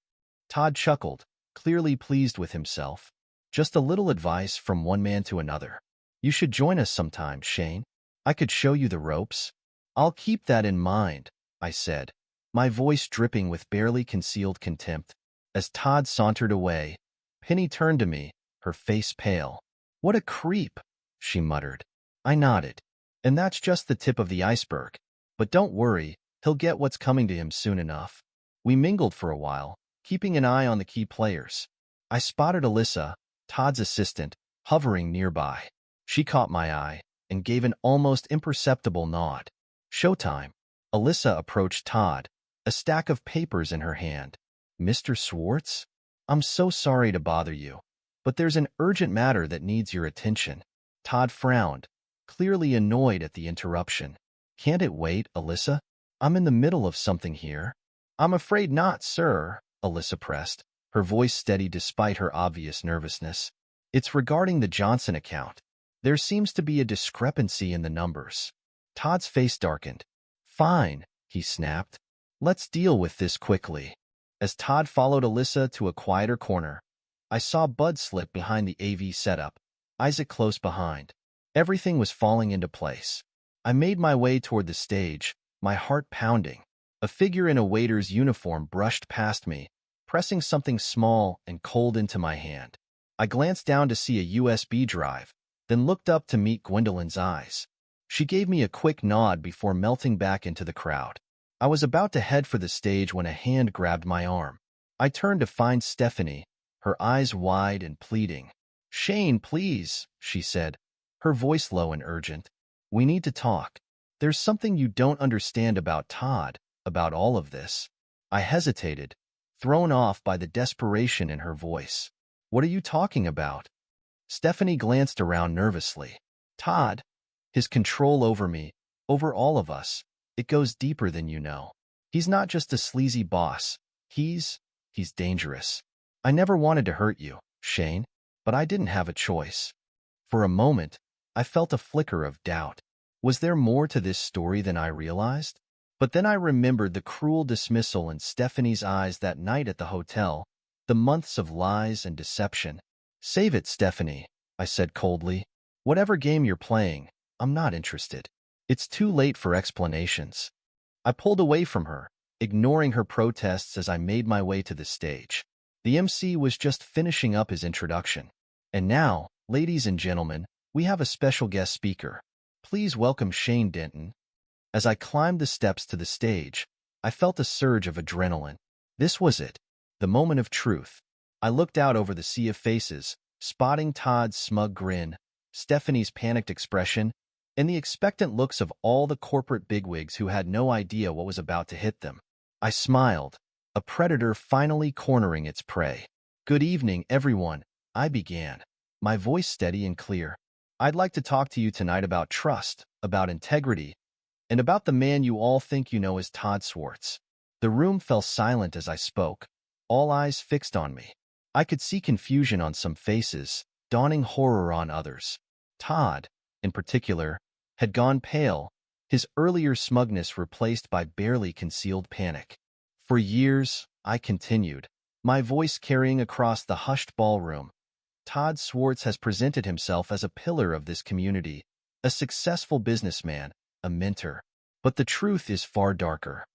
Todd chuckled, clearly pleased with himself. Just a little advice from one man to another. You should join us sometime, Shane. I could show you the ropes. I'll keep that in mind, I said, my voice dripping with barely concealed contempt. As Todd sauntered away, Penny turned to me, her face pale. What a creep, she muttered. I nodded. And that's just the tip of the iceberg. But don't worry, he'll get what's coming to him soon enough. We mingled for a while, keeping an eye on the key players. I spotted Alyssa, Todd's assistant, hovering nearby. She caught my eye and gave an almost imperceptible nod. Showtime. Alyssa approached Todd, a stack of papers in her hand. Mr. Swartz? I'm so sorry to bother you, but there's an urgent matter that needs your attention. Todd frowned, clearly annoyed at the interruption. Can't it wait, Alyssa? I'm in the middle of something here. I'm afraid not, sir, Alyssa pressed, her voice steady despite her obvious nervousness. It's regarding the Johnson account. There seems to be a discrepancy in the numbers. Todd's face darkened. Fine, he snapped. Let's deal with this quickly. As Todd followed Alyssa to a quieter corner, I saw Bud slip behind the AV setup, Isaac close behind. Everything was falling into place. I made my way toward the stage, my heart pounding. A figure in a waiter's uniform brushed past me, pressing something small and cold into my hand. I glanced down to see a USB drive, then looked up to meet Gwendolyn's eyes. She gave me a quick nod before melting back into the crowd. I was about to head for the stage when a hand grabbed my arm. I turned to find Stephanie, her eyes wide and pleading. Shane, please, she said, her voice low and urgent. We need to talk. There's something you don't understand about Todd, about all of this. I hesitated, thrown off by the desperation in her voice. What are you talking about? Stephanie glanced around nervously. Todd, his control over me, over all of us, it goes deeper than you know. He's not just a sleazy boss. He's dangerous. I never wanted to hurt you, Shane, but I didn't have a choice. For a moment, I felt a flicker of doubt. Was there more to this story than I realized? But then I remembered the cruel dismissal in Stephanie's eyes that night at the hotel, the months of lies and deception. Save it, Stephanie, I said coldly. Whatever game you're playing, I'm not interested. It's too late for explanations. I pulled away from her, ignoring her protests as I made my way to the stage. The MC was just finishing up his introduction. And now, ladies and gentlemen, we have a special guest speaker. Please welcome Shane Denton. As I climbed the steps to the stage, I felt a surge of adrenaline. This was it, the moment of truth. I looked out over the sea of faces, spotting Todd's smug grin, Stephanie's panicked expression, and the expectant looks of all the corporate bigwigs who had no idea what was about to hit them. I smiled, a predator finally cornering its prey. "Good evening, everyone," I began, my voice steady and clear. "I'd like to talk to you tonight about trust, about integrity, and about the man you all think you know as Todd Swartz." The room fell silent as I spoke, all eyes fixed on me. I could see confusion on some faces, dawning horror on others. Todd, in particular, had gone pale, his earlier smugness replaced by barely concealed panic. "For years," I continued, my voice carrying across the hushed ballroom, "Todd Swartz has presented himself as a pillar of this community, a successful businessman, a mentor. But the truth is far darker."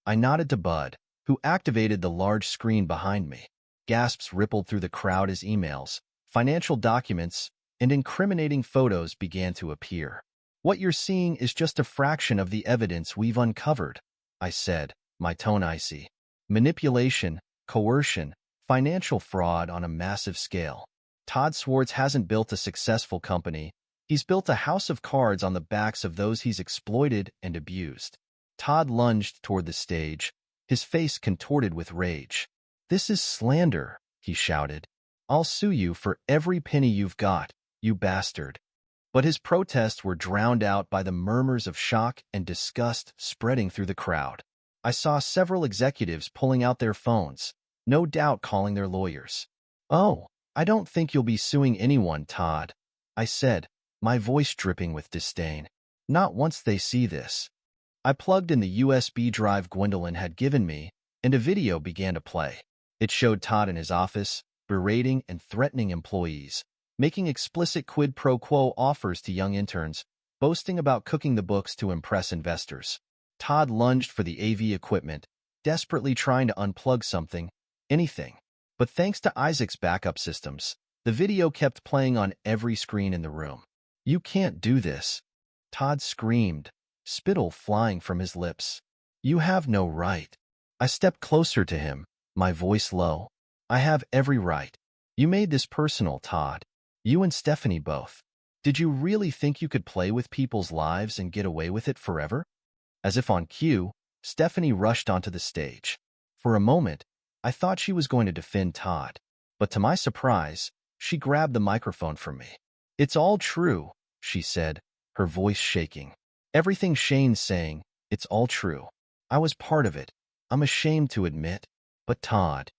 I nodded to Bud, who activated the large screen behind me. Gasps rippled through the crowd as emails, financial documents, and incriminating photos began to appear. "What you're seeing is just a fraction of the evidence we've uncovered," I said, my tone icy. "Manipulation, coercion, financial fraud on a massive scale. Todd Swartz hasn't built a successful company. He's built a house of cards on the backs of those he's exploited and abused." Todd lunged toward the stage, his face contorted with rage. "This is slander," he shouted. "I'll sue you for every penny you've got, you bastard." But his protests were drowned out by the murmurs of shock and disgust spreading through the crowd. I saw several executives pulling out their phones, no doubt calling their lawyers. "Oh, I don't think you'll be suing anyone, Todd," I said, my voice dripping with disdain. "Not once they see this." I plugged in the USB drive Gwendolyn had given me, and a video began to play. It showed Todd in his office, berating and threatening employees, making explicit quid pro quo offers to young interns, boasting about cooking the books to impress investors. Todd lunged for the AV equipment, desperately trying to unplug something, anything. But thanks to Isaac's backup systems, the video kept playing on every screen in the room. "You can't do this," Todd screamed, spittle flying from his lips. "You have no right." I stepped closer to him, my voice low. "I have every right. You made this personal, Todd. You and Stephanie both. Did you really think you could play with people's lives and get away with it forever?" As if on cue, Stephanie rushed onto the stage. For a moment, I thought she was going to defend Todd, but to my surprise, she grabbed the microphone from me. "It's all true," she said, her voice shaking. "Everything Shane's saying, it's all true. I was part of it. I'm ashamed to admit. But Todd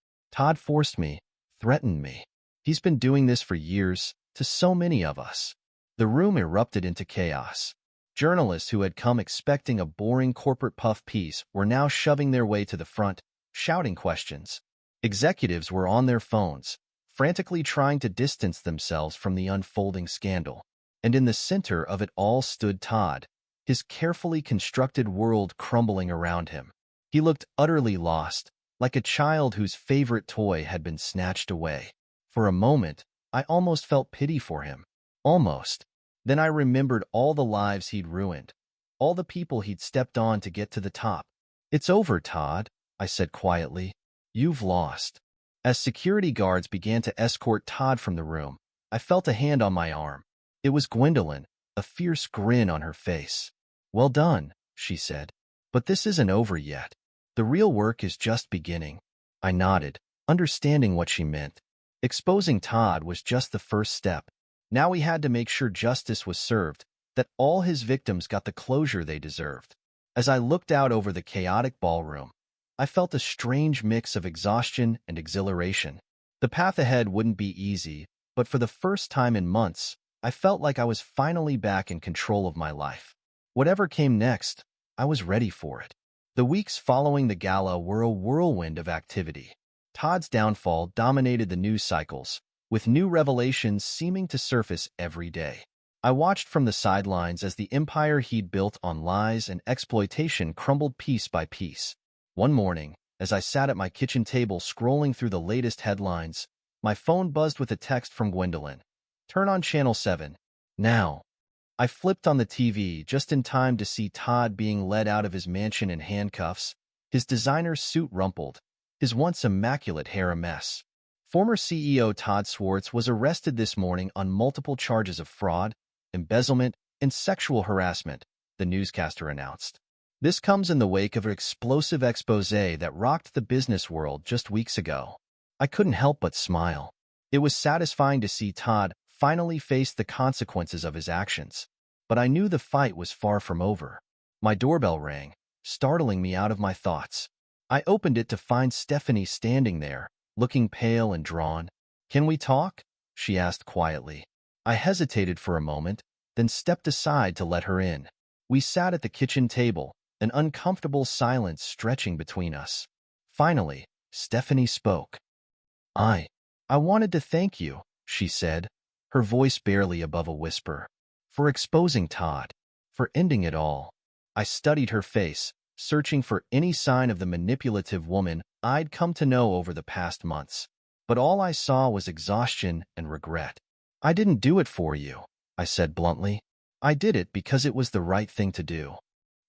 forced me, threatened me. He's been doing this for years, to so many of us." The room erupted into chaos. Journalists who had come expecting a boring corporate puff piece were now shoving their way to the front, shouting questions. Executives were on their phones, frantically trying to distance themselves from the unfolding scandal. And in the center of it all stood Todd, his carefully constructed world crumbling around him. He looked utterly lost, like a child whose favorite toy had been snatched away. For a moment, I almost felt pity for him. Almost. Then I remembered all the lives he'd ruined, all the people he'd stepped on to get to the top. "It's over, Todd," I said quietly. "You've lost." As security guards began to escort Todd from the room, I felt a hand on my arm. It was Gwendolyn, a fierce grin on her face. "Well done," she said. "But this isn't over yet. The real work is just beginning." I nodded, understanding what she meant. Exposing Todd was just the first step. Now we had to make sure justice was served, that all his victims got the closure they deserved. As I looked out over the chaotic ballroom, I felt a strange mix of exhaustion and exhilaration. The path ahead wouldn't be easy, but for the first time in months, I felt like I was finally back in control of my life. Whatever came next, I was ready for it. The weeks following the gala were a whirlwind of activity. Todd's downfall dominated the news cycles, with new revelations seeming to surface every day. I watched from the sidelines as the empire he'd built on lies and exploitation crumbled piece by piece. One morning, As I sat at my kitchen table scrolling through the latest headlines, my phone buzzed with a text from Gwendolyn. Turn on Channel 7. Now. I flipped on the TV just in time to see Todd being led out of his mansion in handcuffs, his designer suit rumpled, his once immaculate hair a mess. Former CEO Todd Schwartz was arrested this morning on multiple charges of fraud, embezzlement, and sexual harassment, the newscaster announced. This comes in the wake of an explosive exposé that rocked the business world just weeks ago. I couldn't help but smile. It was satisfying to see Todd finally face the consequences of his actions. But I knew the fight was far from over. My doorbell rang, startling me out of my thoughts. I opened it to find Stephanie standing there, looking pale and drawn. "Can we talk?" she asked quietly. I hesitated for a moment, then stepped aside to let her in. We sat at the kitchen table, an uncomfortable silence stretching between us. Finally, Stephanie spoke. I wanted to thank you," she said, her voice barely above a whisper, "for exposing Todd, for ending it all." I studied her face, searching for any sign of the manipulative woman I'd come to know over the past months. But all I saw was exhaustion and regret. "I didn't do it for you," I said bluntly. "I did it because it was the right thing to do."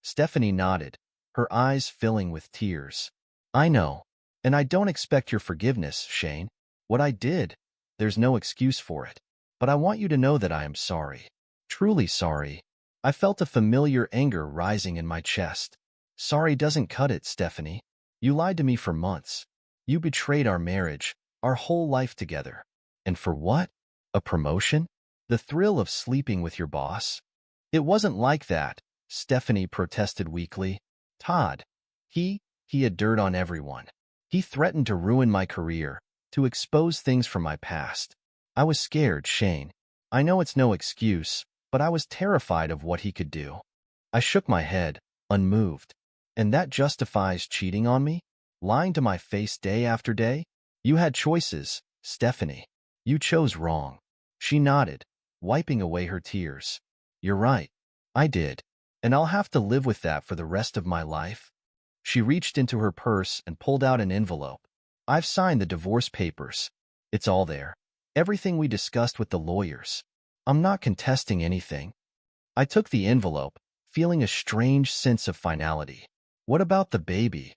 Stephanie nodded, her eyes filling with tears. "I know, and I don't expect your forgiveness, Shane. What I did, there's no excuse for it. But I want you to know that I am sorry. Truly sorry." I felt a familiar anger rising in my chest. "Sorry doesn't cut it, Stephanie. You lied to me for months. You betrayed our marriage, our whole life together. And for what? A promotion? The thrill of sleeping with your boss?" "It wasn't like that," Stephanie protested weakly. "Todd, he had dirt on everyone. He threatened to ruin my career, to expose things from my past. I was scared, Shane. I know it's no excuse, but I was terrified of what he could do." I shook my head, unmoved. "And that justifies cheating on me? Lying to my face day after day? You had choices, Stephanie. You chose wrong." She nodded, wiping away her tears. "You're right. I did. And I'll have to live with that for the rest of my life." She reached into her purse and pulled out an envelope. "I've signed the divorce papers. It's all there. Everything we discussed with the lawyers. I'm not contesting anything." I took the envelope, feeling a strange sense of finality. "What about the baby?"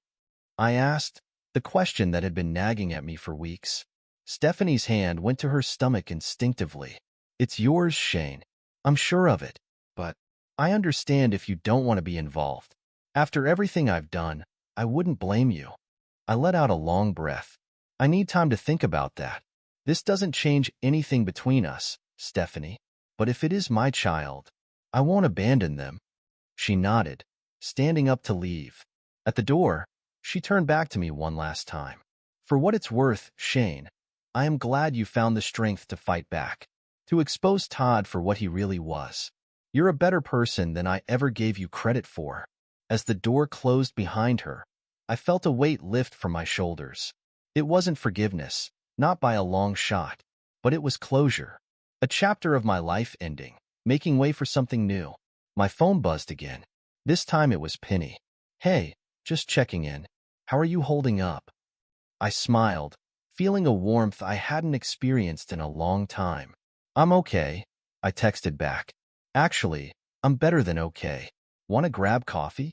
I asked, the question that had been nagging at me for weeks. Stephanie's hand went to her stomach instinctively. "It's yours, Shane. I'm sure of it. But I understand if you don't want to be involved. After everything I've done, I wouldn't blame you." I let out a long breath. "I need time to think about that. This doesn't change anything between us, Stephanie. But if it is my child, I won't abandon them." She nodded, standing up to leave. At the door, she turned back to me one last time. "For what it's worth, Shane, I am glad you found the strength to fight back, to expose Todd for what he really was. You're a better person than I ever gave you credit for." As the door closed behind her, I felt a weight lift from my shoulders. It wasn't forgiveness, not by a long shot, but it was closure. A chapter of my life ending, making way for something new. My phone buzzed again. This time it was Penny. "Hey, just checking in. How are you holding up?" I smiled, feeling a warmth I hadn't experienced in a long time. "I'm okay," I texted back. "Actually, I'm better than okay. Want to grab coffee?"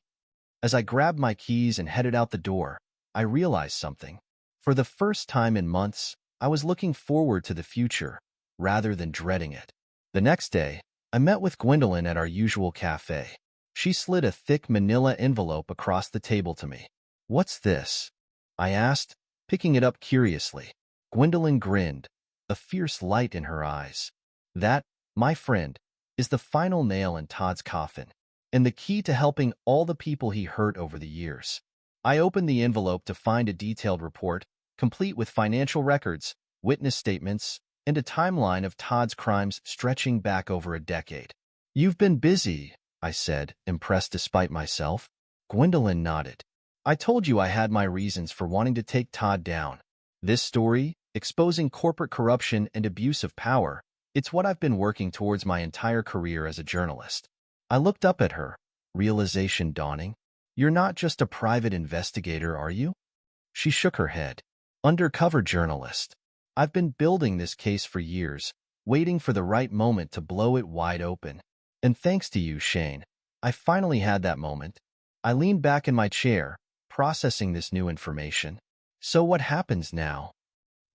As I grabbed my keys and headed out the door, I realized something. For the first time in months, I was looking forward to the future, rather than dreading it. The next day, I met with Gwendolyn at our usual cafe. She slid a thick manila envelope across the table to me. "What's this?" I asked, picking it up curiously. Gwendolyn grinned, a fierce light in her eyes. "That, my friend, is the final nail in Todd's coffin, and the key to helping all the people he hurt over the years." I opened the envelope to find a detailed report, complete with financial records, witness statements, and a timeline of Todd's crimes stretching back over a decade. "You've been busy," I said, impressed despite myself. Gwendolyn nodded. "I told you I had my reasons for wanting to take Todd down. This story, exposing corporate corruption and abuse of power, it's what I've been working towards my entire career as a journalist." I looked up at her, realization dawning. "You're not just a private investigator, are you? She shook her head. Undercover journalist. I've been building this case for years, waiting for the right moment to blow it wide open. And thanks to you, Shane, I finally had that moment. I leaned back in my chair, processing this new information. So what happens now?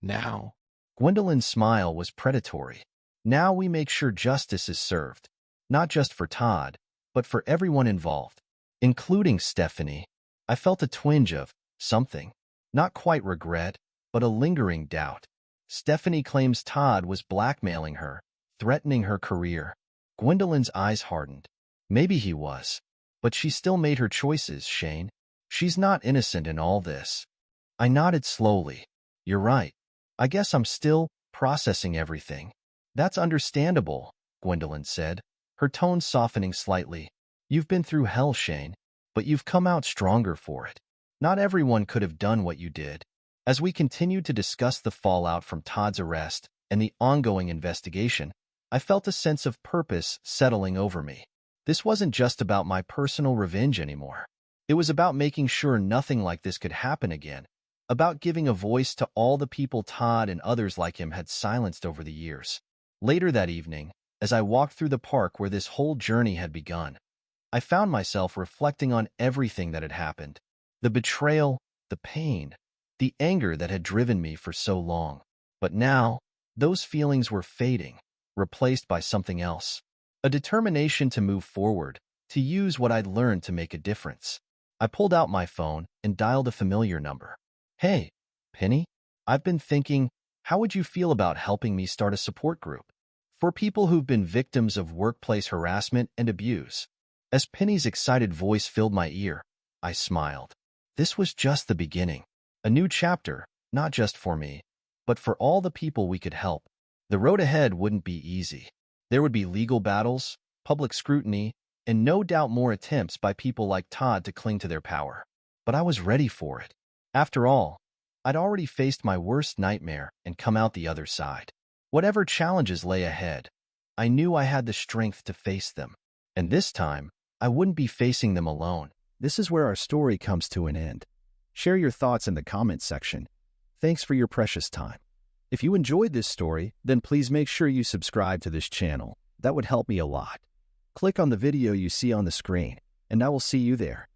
Now, Gwendolyn's smile was predatory. Now we make sure justice is served, not just for Todd, but for everyone involved, including Stephanie. I felt a twinge of something, not quite regret, but a lingering doubt. Stephanie claims Todd was blackmailing her, threatening her career. Gwendolyn's eyes hardened. Maybe he was, but she still made her choices, Shane. She's not innocent in all this. I nodded slowly. You're right. I guess I'm still processing everything. That's understandable, Gwendolyn said, her tone softening slightly. You've been through hell, Shane, but you've come out stronger for it. Not everyone could have done what you did. As we continued to discuss the fallout from Todd's arrest and the ongoing investigation, I felt a sense of purpose settling over me. This wasn't just about my personal revenge anymore. It was about making sure nothing like this could happen again, about giving a voice to all the people Todd and others like him had silenced over the years. Later that evening, as I walked through the park where this whole journey had begun, I found myself reflecting on everything that had happened. The betrayal, the pain, the anger that had driven me for so long. But now, those feelings were fading, replaced by something else. A determination to move forward, to use what I'd learned to make a difference. I pulled out my phone and dialed a familiar number. Hey, Penny, I've been thinking, how would you feel about helping me start a support group for people who've been victims of workplace harassment and abuse? As Penny's excited voice filled my ear, I smiled. This was just the beginning. A new chapter, not just for me, but for all the people we could help. The road ahead wouldn't be easy. There would be legal battles, public scrutiny, and no doubt more attempts by people like Todd to cling to their power. But I was ready for it. After all, I'd already faced my worst nightmare and come out the other side. Whatever challenges lay ahead, I knew I had the strength to face them. And this time, I wouldn't be facing them alone. This is where our story comes to an end. Share your thoughts in the comments section. Thanks for your precious time. If you enjoyed this story, then please make sure you subscribe to this channel. That would help me a lot. Click on the video you see on the screen, and I will see you there.